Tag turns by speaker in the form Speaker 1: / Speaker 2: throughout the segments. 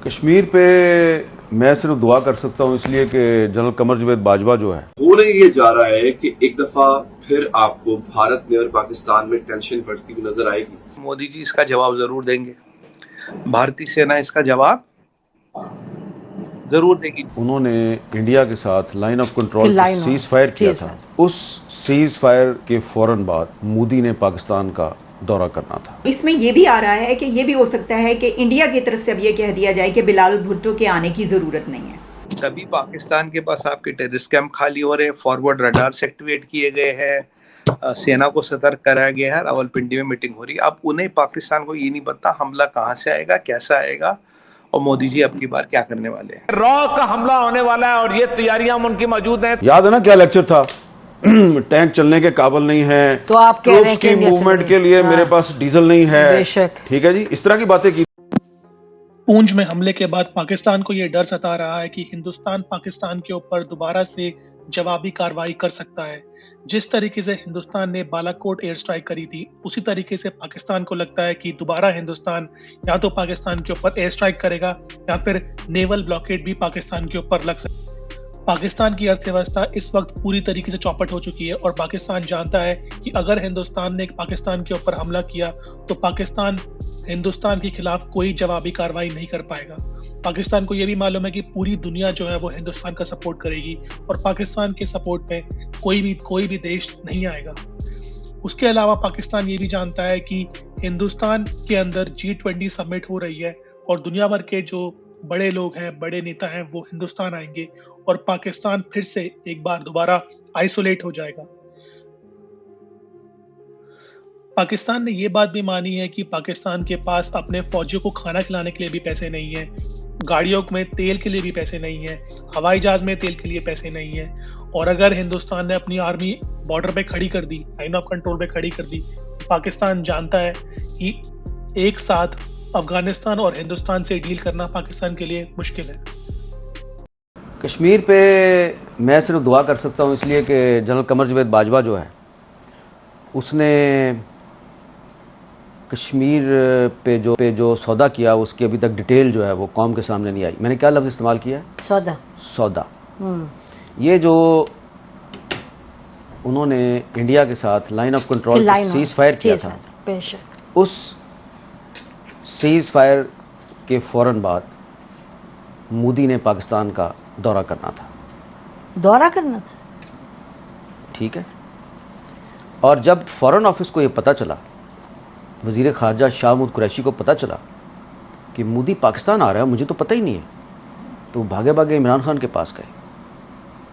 Speaker 1: कश्मीर पे मैं सिर्फ दुआ कर सकता हूँ इसलिए कि जनरल कमर जावेद बाजवा जो है
Speaker 2: होने ये जा रहा है कि एक दफा फिर आपको भारत में और पाकिस्तान में टेंशन बढ़ती हुई नजर आएगी।
Speaker 3: मोदी जी इसका जवाब जरूर देंगे, भारतीय सेना इसका जवाब जरूर देगी।
Speaker 1: उन्होंने इंडिया के साथ line of control cease fire किया था। उस सीज फायर के फौरन बाद मोदी ने पाकिस्तान का दौरा करना था।
Speaker 4: इसमें यह भी आ रहा है कि यह भी हो सकता है कि इंडिया की तरफ से अब यह कह दिया जाए कि बिलाल भुट्टो के आने की जरूरत नहीं है।
Speaker 3: तभी पाकिस्तान के पास आपके टेररिस्ट कैंप खाली हो रहे हैं, फॉरवर्ड रडार्स एक्टिवेट किए गए हैं, सेना को सतर्क कराया गया है, रावलपिंडी में मीटिंग हो रही है। अब उन्हें पाकिस्तान को ये नहीं पता हमला कहाँ से आएगा, कैसा आएगा और मोदी जी अब की बार क्या करने वाले हैं।
Speaker 5: रॉ का हमला होने वाला है और ये तैयारियां उनकी मौजूद हैं।
Speaker 1: याद है ना क्या लेक्चर था? टैंक चलने के काबिल नहीं है,
Speaker 6: तो आप कह रहे हैं
Speaker 1: की मूवमेंट के लिए मेरे पास डीजल नहीं है। ठीक है जी, इस तरह की बातें की।
Speaker 7: पूंछ में हमले के बाद पाकिस्तान को यह डर सता रहा है कि हिंदुस्तान पाकिस्तान के ऊपर दोबारा से जवाबी कार्रवाई कर सकता है। जिस तरीके से हिंदुस्तान ने बालाकोट एयर स्ट्राइक करी थी, उसी तरीके से पाकिस्तान को लगता है कि दोबारा हिंदुस्तान या तो पाकिस्तान के ऊपर एयर स्ट्राइक करेगा या फिर नेवल ब्लॉकेड भी पाकिस्तान के ऊपर लग सकता है। पाकिस्तान की अर्थव्यवस्था इस वक्त पूरी तरीके से चौपट हो चुकी है और पाकिस्तान जानता है कि अगर हिंदुस्तान ने पाकिस्तान के ऊपर हमला किया तो पाकिस्तान हिंदुस्तान के खिलाफ कोई जवाबी कार्रवाई नहीं कर पाएगा। पाकिस्तान को यह भी मालूम है कि पूरी दुनिया जो है वो हिंदुस्तान का सपोर्ट करेगी और पाकिस्तान के सपोर्ट में कोई भी देश नहीं आएगा। उसके अलावा पाकिस्तान ये भी जानता है कि हिंदुस्तान के अंदर G20 समिट हो रही है और दुनिया भर के जो बड़े लोग हैं, बड़े नेता हैं, वो हिंदुस्तान आएंगे और पाकिस्तान फिर से एक बार दोबारा आइसोलेट हो जाएगा। पाकिस्तान ने ये बात भी मानी है कि पाकिस्तान के पास अपने फौजियों को खाना खिलाने के लिए भी पैसे नहीं है, गाड़ियों में तेल के लिए भी पैसे नहीं है, हवाई जहाज में तेल के लिए पैसे नहीं है। और अगर हिंदुस्तान ने अपनी आर्मी बॉर्डर पे खड़ी कर दी, लाइन ऑफ कंट्रोल पे खड़ी कर दी, तो पाकिस्तान जानता है कि एक साथ अफगानिस्तान और हिंदुस्तान से डील करना पाकिस्तान के लिए मुश्किल है।
Speaker 1: कश्मीर पे मैं सिर्फ दुआ कर सकता हूँ इसलिए कि जनरल कमर जावेद बाजवा जो है उसने कश्मीर पे जो सौदा किया उसकी अभी तक डिटेल जो है वो कौम के सामने नहीं आई। मैंने क्या लफ्ज़ इस्तेमाल किया है? सौदा। ये जो उन्होंने इंडिया के साथ line of control cease fire किया था, उस सीज फायर के फौरन बाद मोदी ने पाकिस्तान का दौरा करना था। ठीक है। और जब फॉरेन ऑफिस को ये पता चला, वज़ीर ख़ारजा शाह महमूद कुरैशी को पता चला कि मोदी पाकिस्तान आ रहा है, मुझे तो पता ही नहीं है, तो भागे भागे इमरान खान के पास गए,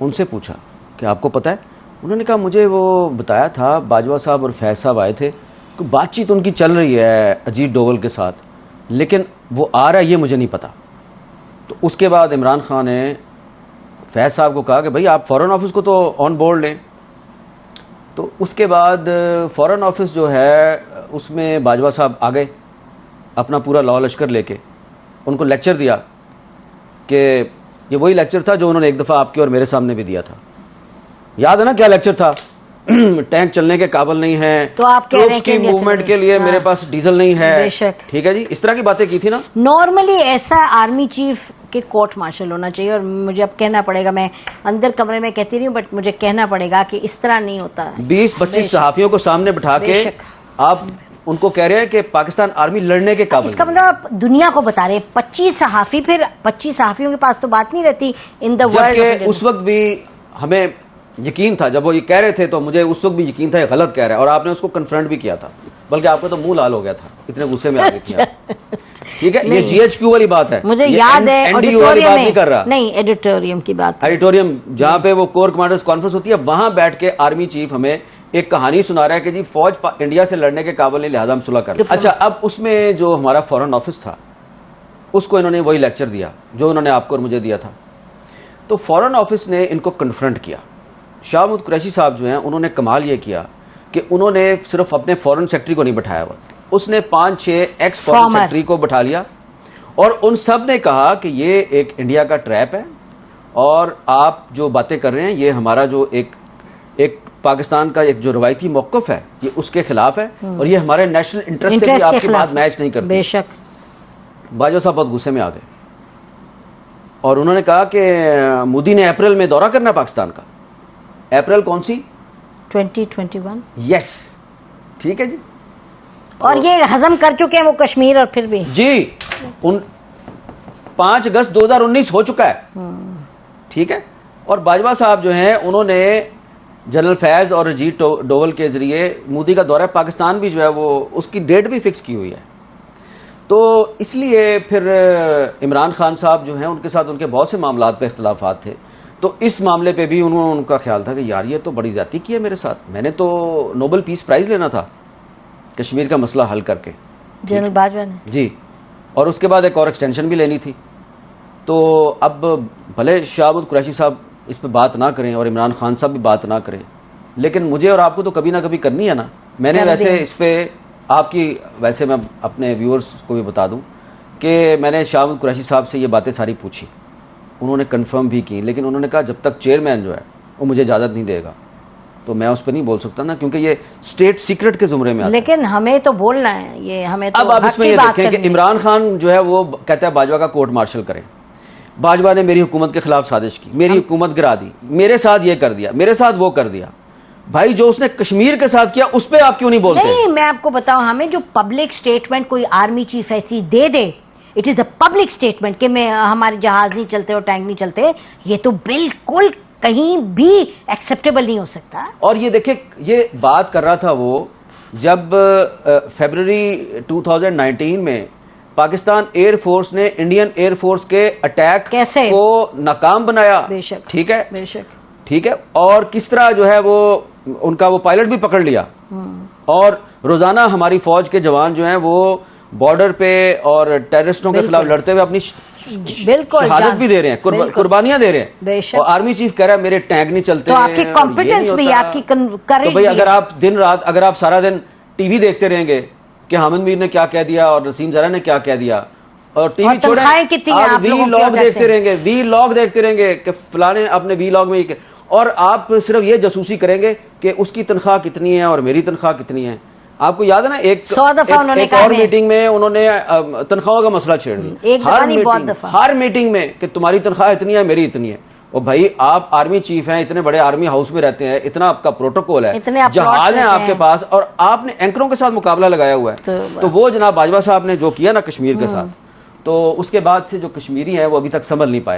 Speaker 1: उनसे पूछा कि आपको पता है? उन्होंने कहा मुझे वो बताया था, बाजवा साहब और फैज़ साहब आए थे, कि बातचीत उनकी चल रही है अजीत डोवल के साथ, लेकिन वो आ रहा है ये मुझे नहीं पता। तो उसके बाद इमरान खान ने फैज़ साहब को कहा कि भाई आप फॉरेन ऑफिस को तो ऑन बोर्ड लें। तो उसके बाद फॉरेन ऑफिस जो है उसमें बाजवा साहब आ गए अपना पूरा लॉ लश्कर लेके, उनको लेक्चर दिया कि ये वही लेक्चर था जो उन्होंने एक दफ़ा आपके और मेरे सामने भी दिया था। याद है ना क्या लेक्चर था? टैंक चलने के काबिल नहीं है,
Speaker 6: तो आप कह रहे हैं
Speaker 1: कि मूवमेंट के लिए मेरे पास डीजल नहीं है। ठीक है जी, इस तरह की बातें की थी ना।
Speaker 6: नॉर्मली ऐसा आर्मी चीफ के कोर्ट मार्शल होना चाहिए और मुझे अब कहना पड़ेगा, मैं अंदर कमरे में कहती रही हूँ बट मुझे कहना पड़ेगा कि इस तरह नहीं होता।
Speaker 1: 20-25 सहाफियों को सामने बिठा के आप उनको कह रहे हैं कि पाकिस्तान आर्मी लड़ने के काबिल।
Speaker 6: इसका मतलब आप दुनिया को बता रहे हैं 25 सहाफी, फिर 25 सहाफियों के पास तो बात नहीं रहती इन द वर्ल्ड।
Speaker 1: उस वक्त भी हमें यकीन था, जब वो ये कह रहे थे तो मुझे उस वक्त भी यकीन था ये गलत कह रहा है और आपने उसको कन्फ्रंट भी किया था, बल्कि आपका तो मुंह लाल हो गया था, इतने गुस्से में आ गई थी। ठीक है, ये GHQ वाली बात है,
Speaker 6: मुझे याद है
Speaker 1: NDU वाली बात नहीं कर रहा,
Speaker 6: नहीं एडिटोरियम की बात,
Speaker 1: एडिटोरियम जहाँ पे वो कोर कमांडर्स कॉन्फ्रेंस होती है, वहां बैठ के आर्मी चीफ हमें एक कहानी सुना रहा है कि जी फौज इंडिया से लड़ने के काबिल नहीं, लिहाजा हम सुलह कर। अच्छा, अब उसमें जो हमारा फॉरेन ऑफिस था उसको इन्होंने वही लेक्चर दिया जो उन्होंने आपको और मुझे दिया था। तो फॉरेन ऑफिस ने इनको कन्फ्रंट किया। शाह महमूद कुरैशी साहब जो हैं उन्होंने कमाल ये किया कि उन्होंने सिर्फ अपने फॉरेन सेक्रेटरी को नहीं बैठाया हुआ, उसने 5-6 एक्स फॉरेन सेक्रेटरी को बैठा लिया और उन सब ने कहा कि ये एक इंडिया का ट्रैप है और आप जो बातें कर रहे हैं ये हमारा जो एक पाकिस्तान का एक जो रवायती मौक़िफ़ है ये उसके खिलाफ है और ये हमारे नेशनल इंटरेस्ट से भी आपकी बात मैच नहीं करती।
Speaker 6: बेशक।
Speaker 1: बाजवा साहब बहुत गुस्से में आ गए और उन्होंने कहा कि मोदी ने अप्रैल में दौरा करना पाकिस्तान का। अप्रैल कौन सी?
Speaker 6: 2021।
Speaker 1: यस, ठीक है जी।
Speaker 6: और ये हजम कर चुके हैं वो कश्मीर, और फिर भी
Speaker 1: जी 5 अगस्त 2019 हो चुका है, ठीक है। और बाजवा साहब जो हैं उन्होंने जनरल फैज और अजीत डोवल के जरिए मोदी का दौरा पाकिस्तान भी जो है वो उसकी डेट भी फिक्स की हुई है। तो इसलिए फिर इमरान खान साहब जो हैं उनके साथ उनके बहुत से मामलात पे इख्तलाफात थे, तो इस मामले पे भी उनका ख्याल था कि यार ये तो बड़ी ज़्यादती की है मेरे साथ, मैंने तो नोबेल पीस प्राइज़ लेना था कश्मीर का मसला हल करके,
Speaker 6: जनरल बाजवा ने
Speaker 1: जी, और उसके बाद एक और एक्सटेंशन भी लेनी थी। तो अब भले शाहबुद कुरैशी साहब इस पे बात ना करें और इमरान खान साहब भी बात ना करें, लेकिन मुझे और आपको तो कभी ना कभी करनी है ना। मैंने वैसे इस पे आपकी, वैसे मैं अपने व्यूअर्स को भी बता दूं कि मैंने शाहबुद कुरैशी साहब से ये बातें सारी पूछी, उन्होंने कंफर्म भी की, लेकिन उन्होंने कहा जब तक चेयरमैन जो है वो मुझे इजाज़त नहीं देगा तो मैं उस पर नहीं बोल सकता ना, क्योंकि ये स्टेट सीक्रेट के जुमरे में आता है।
Speaker 6: लेकिन हमें तो बोलना है, ये हमें तो
Speaker 1: अब आप इसमें ये देखें कि इमरान खान जो है वो कहता है बाजवा का कोर्ट मार्शल करें। बाजवा ने मेरी हुकूमत के खिलाफ साजिश की, मेरी हुकूमत गिरा दी, मेरे साथ ये कर दिया, मेरे साथ वो कर दिया। भाई जो उसने कश्मीर के साथ किया उस पर आप क्यों नहीं बोलते?
Speaker 6: नहीं, मैं आपको बताऊं, हमें जो पब्लिक स्टेटमेंट कोई आर्मी चीफ ऐसी दे दे, it is a public statement कि मैं हमारे जहाज नहीं चलते और टैंक नहीं चलते, ये तो बिल्कुल कहीं भी एक्सेप्टेबल नहीं हो सकता।
Speaker 1: और ये देखिए, ये बात कर रहा था वो जब फरवरी 2019 में पाकिस्तान एयरफोर्स ने इंडियन एयरफोर्स के अटैक
Speaker 6: कैसे
Speaker 1: को नाकाम बनाया,
Speaker 6: बेशक,
Speaker 1: ठीक है,
Speaker 6: बेशक,
Speaker 1: ठीक है, और किस तरह जो है वो उनका वो पायलट भी पकड़ लिया, और रोजाना हमारी फौज के जवान जो हैं वो बॉर्डर पे और टेररिस्टों के खिलाफ लड़ते हुए अपनी
Speaker 6: बिल्कुल
Speaker 1: शहादत भी दे रहे हैं, कुर्बानियां दे रहे हैं। और आर्मी चीफ कह रहा है मेरे टैंक नहीं चलते,
Speaker 6: तो आपकी कॉम्पिटेंस भी आपकी करेगी।
Speaker 1: तो भाई अगर आप दिन रात, अगर आप सारा दिन टीवी देखते रहेंगे कि हामिद मीर ने क्या कह दिया और नसीम जरा ने क्या कह दिया, और टीवी छोड़े आप वी लॉग देखते रहेंगे, वी लॉग देखते रहेंगे कि फलाने अपने वी लॉग में, और आप सिर्फ ये जासूसी करेंगे कि उसकी तनख्वाह कितनी है और मेरी तनख्वाह कितनी है। आपको याद है ना एक और मीटिंग में उन्होंने तनख्वाहों का मसला छेड़ दिया, हर मीटिंग में कि तुम्हारी तनख्वाह इतनी है मेरी इतनी है। और भाई आप आर्मी चीफ हैं, इतने बड़े आर्मी हाउस में रहते हैं, इतना आपका प्रोटोकॉल है, जहाज है आपके पास, और आपने एंकरों के साथ मुकाबला लगाया हुआ है। तो वो जनाब बाजवा साहब ने जो किया ना कश्मीर के साथ, तो उसके बाद से जो कश्मीरी हैं वो अभी तक संभल नहीं पाए।